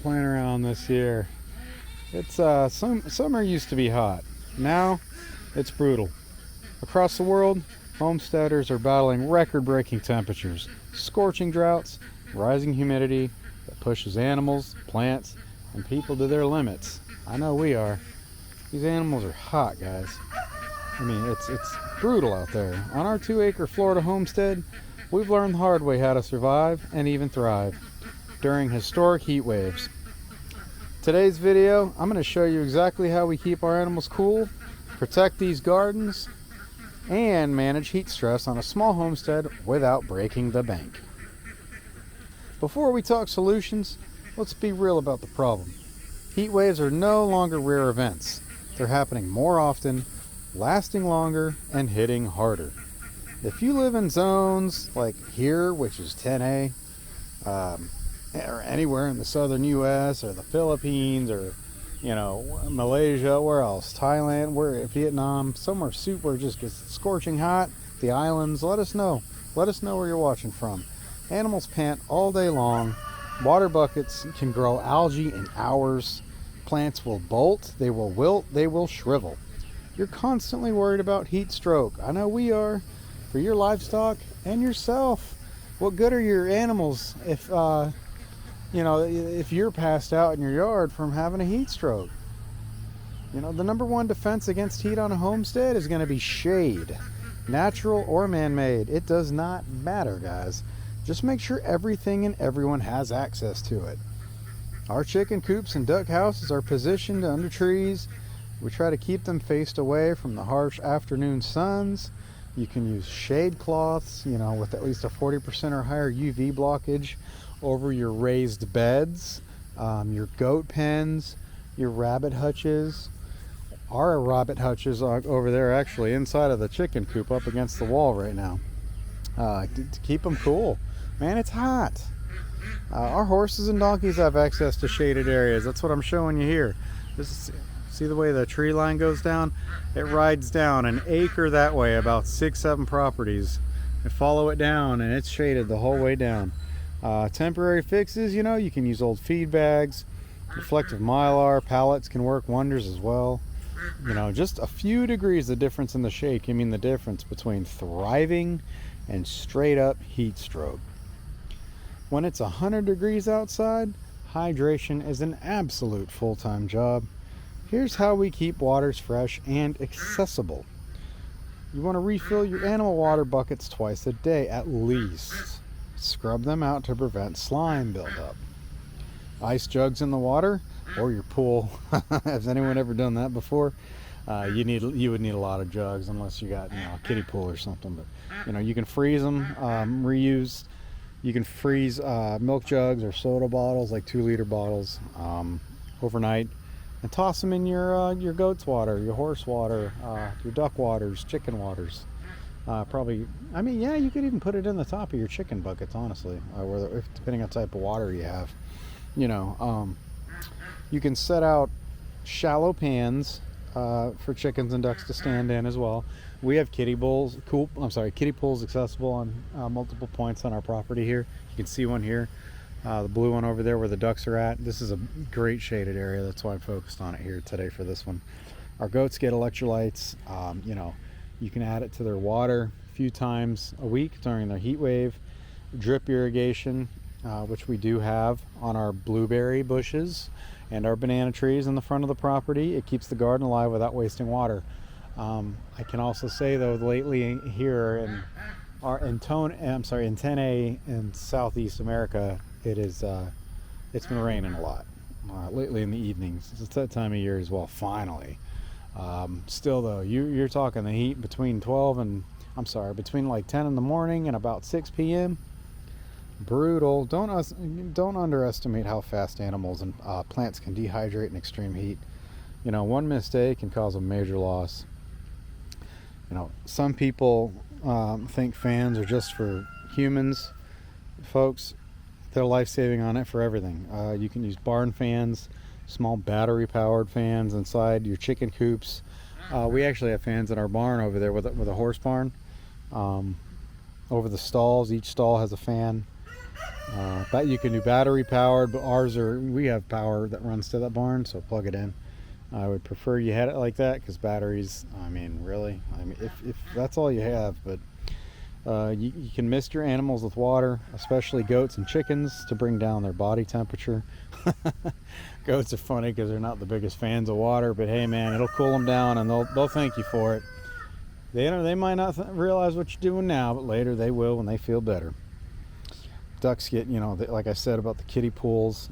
playing around this year. It's summer used to be hot. Now it's brutal. Across the world, homesteaders are battling record-breaking temperatures, scorching droughts, rising humidity that pushes animals, plants, and people to their limits. I know we are. These animals are hot, guys. I mean, it's brutal out there. On our 2-acre Florida homestead, we've learned the hard way how to survive and even thrive during historic heat waves. Today's video, I'm going to show you exactly how we keep our animals cool, protect these gardens, and manage heat stress on a small homestead without breaking the bank. Before we talk solutions, let's be real about the problem. Heat waves are no longer rare events. They're happening more often, lasting longer, and hitting harder. If you live in zones like here, which is 10A, or anywhere in the southern U.S. or the Philippines or, Malaysia, where else? Thailand, Vietnam, somewhere super just gets scorching hot, the islands, let us know. Let us know where you're watching from. Animals pant all day long. Water buckets can grow algae in hours. Plants will bolt, they will wilt, they will shrivel. You're constantly worried about heat stroke. I know we are. For your livestock and yourself. What good are your animals if you're passed out in your yard from having a heat stroke? The number one defense against heat on a homestead is going to be shade. Natural or man-made. It does not matter, guys. Just make sure everything and everyone has access to it. Our chicken coops and duck houses are positioned under trees. We try to keep them faced away from the harsh afternoon suns. You can use shade cloths, with at least a 40% or higher UV blockage over your raised beds, your goat pens, your rabbit hutches. Our rabbit hutches are over there actually inside of the chicken coop up against the wall right now to keep them cool. Man, it's hot. Our horses and donkeys have access to shaded areas. That's what I'm showing you here. See the way the tree line goes down? It rides down an acre that way, about 6-7 properties, and follow it down, and it's shaded the whole way down. Temporary fixes, you can use old feed bags, reflective mylar, pallets can work wonders as well. Just a few degrees of difference in the shade can mean the difference between thriving and straight up heat stroke. When it's 100 degrees outside, hydration is an absolute full-time job. Here's how we keep waters fresh and accessible. You want to refill your animal water buckets twice a day at least. Scrub them out to prevent slime buildup. Ice jugs in the water or your pool. Has anyone ever done that before? You would need a lot of jugs unless you got a kiddie pool or something. But you can freeze them, reuse. You can freeze milk jugs or soda bottles, like 2-liter bottles, overnight. And toss them in your goat's water, your horse water, your duck waters, chicken waters. You could even put it in the top of your chicken buckets, honestly, depending on the type of water you have. You can set out shallow pans for chickens and ducks to stand in as well. We have kiddie pools accessible on multiple points on our property here. You can see one here. The blue one over there where the ducks are at. This is a great shaded area. That's why I'm focused on it here today for this one. Our goats get electrolytes. You can add it to their water a few times a week during their heat wave. Drip irrigation, which we do have on our blueberry bushes and our banana trees in the front of the property. It keeps the garden alive without wasting water. I can also say though, lately here in 10A in Southeast America, it's been raining a lot lately in the evenings. It's that time of year as well, finally. Still though, you're talking the heat between between like 10 in the morning and about 6 p.m. Brutal. Don't underestimate how fast animals and plants can dehydrate in extreme heat. One mistake can cause a major loss. Some people think fans are just for humans. Folks, they're life-saving on it for everything. You can use barn fans, small battery-powered fans inside your chicken coops. We actually have fans in our barn over there with a horse barn. Over the stalls, each stall has a fan. But you can do battery powered, but we have power that runs to that barn, so plug it in. I would prefer you had it like that, because batteries, I mean, really, I mean, if that's all you have. But you can mist your animals with water, especially goats and chickens, to bring down their body temperature. Goats are funny because they're not the biggest fans of water, but hey man, it'll cool them down, and they'll thank you for it. They might not realize what you're doing now, but later they will when they feel better. Ducks get, like I said about the kiddie pools,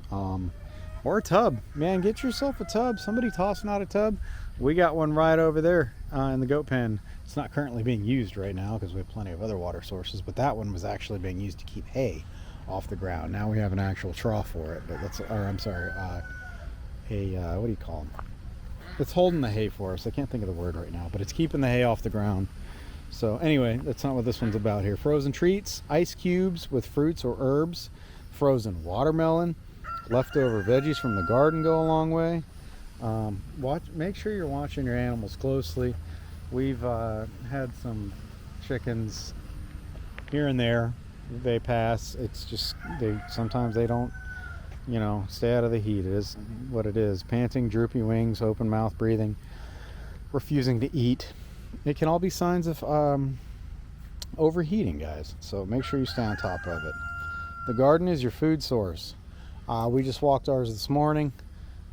or a tub. Man, get yourself a tub. Somebody tossing out a tub. We got one right over there in the goat pen. It's not currently being used right now because we have plenty of other water sources, but that one was actually being used to keep hay off the ground. Now we have an actual trough for it, but what do you call them? It's holding the hay for us. I can't think of the word right now, but it's keeping the hay off the ground. So anyway, that's not what this one's about here. Frozen treats, ice cubes with fruits or herbs, frozen watermelon, leftover veggies from the garden go a long way. Make sure you're watching your animals closely. We've had some chickens here and there. They pass. It's just sometimes they don't, stay out of the heat. It is what it is. Panting, droopy wings, open mouth breathing, refusing to eat. It can all be signs of overheating, guys. So make sure you stay on top of it. The garden is your food source. We just walked ours this morning.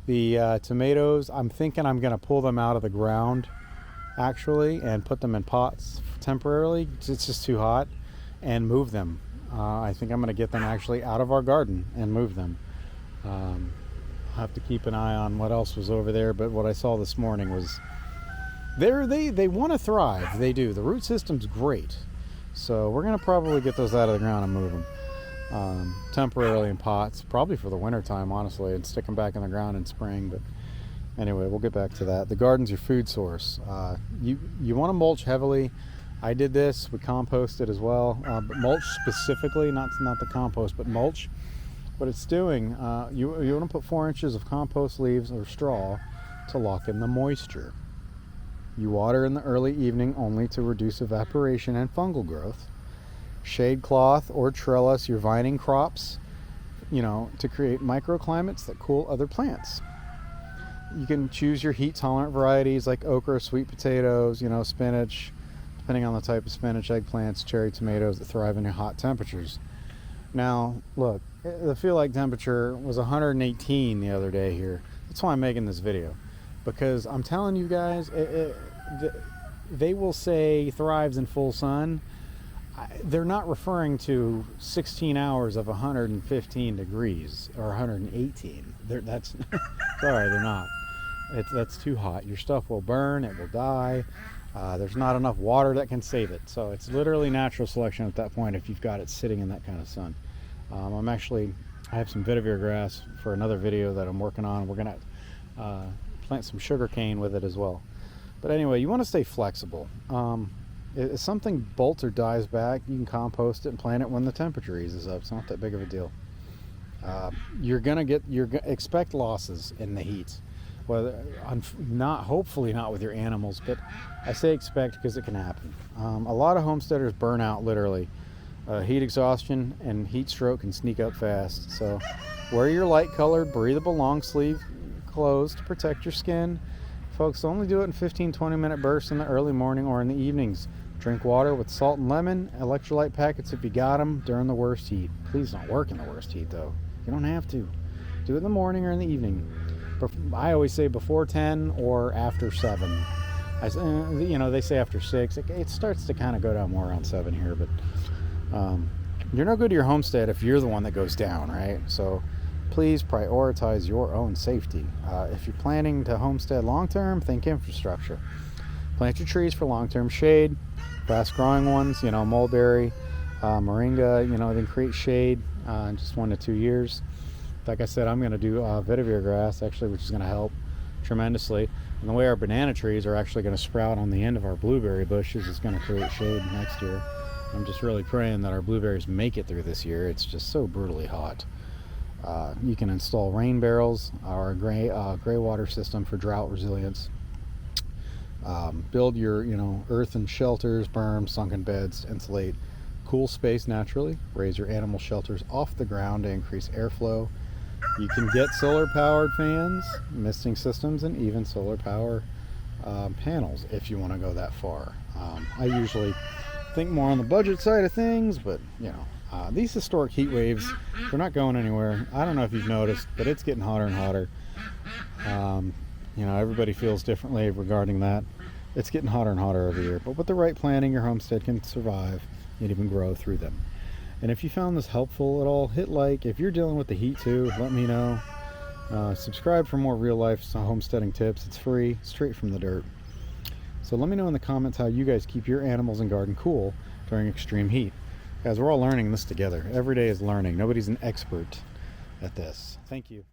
The tomatoes, I'm thinking I'm going to pull them out of the ground actually and put them in pots temporarily. It's just too hot, and move them. I think I'm going to get them actually out of our garden and move them. I'll have to keep an eye on what else was over there, but what I saw this morning was they want to thrive. They do. The root system's great. So we're going to probably get those out of the ground and move them temporarily in pots, probably for the winter time, honestly, and stick them back in the ground in spring. But anyway, we'll get back to that. The garden's your food source. You want to mulch heavily. I did this. We composted as well, but mulch specifically, not the compost, but mulch. What it's doing, you want to put 4 inches of compost leaves or straw to lock in the moisture. You water in the early evening only to reduce evaporation and fungal growth. Shade cloth or trellis your vining crops, to create microclimates that cool other plants. You can choose your heat tolerant varieties like okra, sweet potatoes, spinach, depending on the type of spinach, eggplants, cherry tomatoes that thrive in hot temperatures. Now, look, the feel like temperature was 118 the other day here. That's why I'm making this video, because I'm telling you guys, they will say thrives in full sun. They're not referring to 16 hours of 115 degrees or 118. That's sorry, they're not. That's too hot. Your stuff will burn. It will die. There's not enough water that can save it. So it's literally natural selection at that point if you've got it sitting in that kind of sun. I have some vetiver grass for another video that I'm working on. We're gonna plant some sugar cane with it as well. But anyway, you want to stay flexible. If something bolts or dies back, you can compost it and plant it when the temperature eases up. It's not that big of a deal. Expect losses in the heat. Hopefully not with your animals, but I say expect because it can happen. A lot of homesteaders burn out literally. Heat exhaustion and heat stroke can sneak up fast. So wear your light colored, breathable long sleeve clothes to protect your skin. Folks, only do it in 15-20 minute bursts in the early morning or in the evenings. Drink water with salt and lemon, electrolyte packets if you got them during the worst heat. Please don't work in the worst heat though. You don't have to. Do it in the morning or in the evening. I always say before 10 or after 7. They say after 6. It starts to kind of go down more around 7 here, but you're no good to your homestead if you're the one that goes down, right? So please prioritize your own safety. If you're planning to homestead long-term, think infrastructure. Plant your trees for long-term shade, fast-growing ones, mulberry, moringa, then create shade in just 1 to 2 years. Like I said, I'm going to do vetiver grass, actually, which is going to help tremendously. And the way our banana trees are actually going to sprout on the end of our blueberry bushes is going to create shade next year. I'm just really praying that our blueberries make it through this year. It's just so brutally hot. You can install rain barrels or a gray water system for drought resilience. Build your, earthen shelters, berms, sunken beds to insulate cool space naturally. Raise your animal shelters off the ground to increase airflow. You can get solar powered fans, misting systems, and even solar power panels if you want to go that far. I usually think more on the budget side of things, but you know, these historic heat waves, they're not going anywhere. I don't know if you've noticed, but it's getting hotter and hotter. You know, everybody feels differently regarding that. It's getting hotter and hotter every year, but with the right planning, your homestead can survive and even grow through them. And if you found this helpful at all, hit like. If you're dealing with the heat too, let me know. Subscribe for more real life homesteading tips. It's free, straight from the dirt. So let me know in the comments how you guys keep your animals and garden cool during extreme heat. Guys, we're all learning this together. Every day is learning. Nobody's an expert at this. Thank you.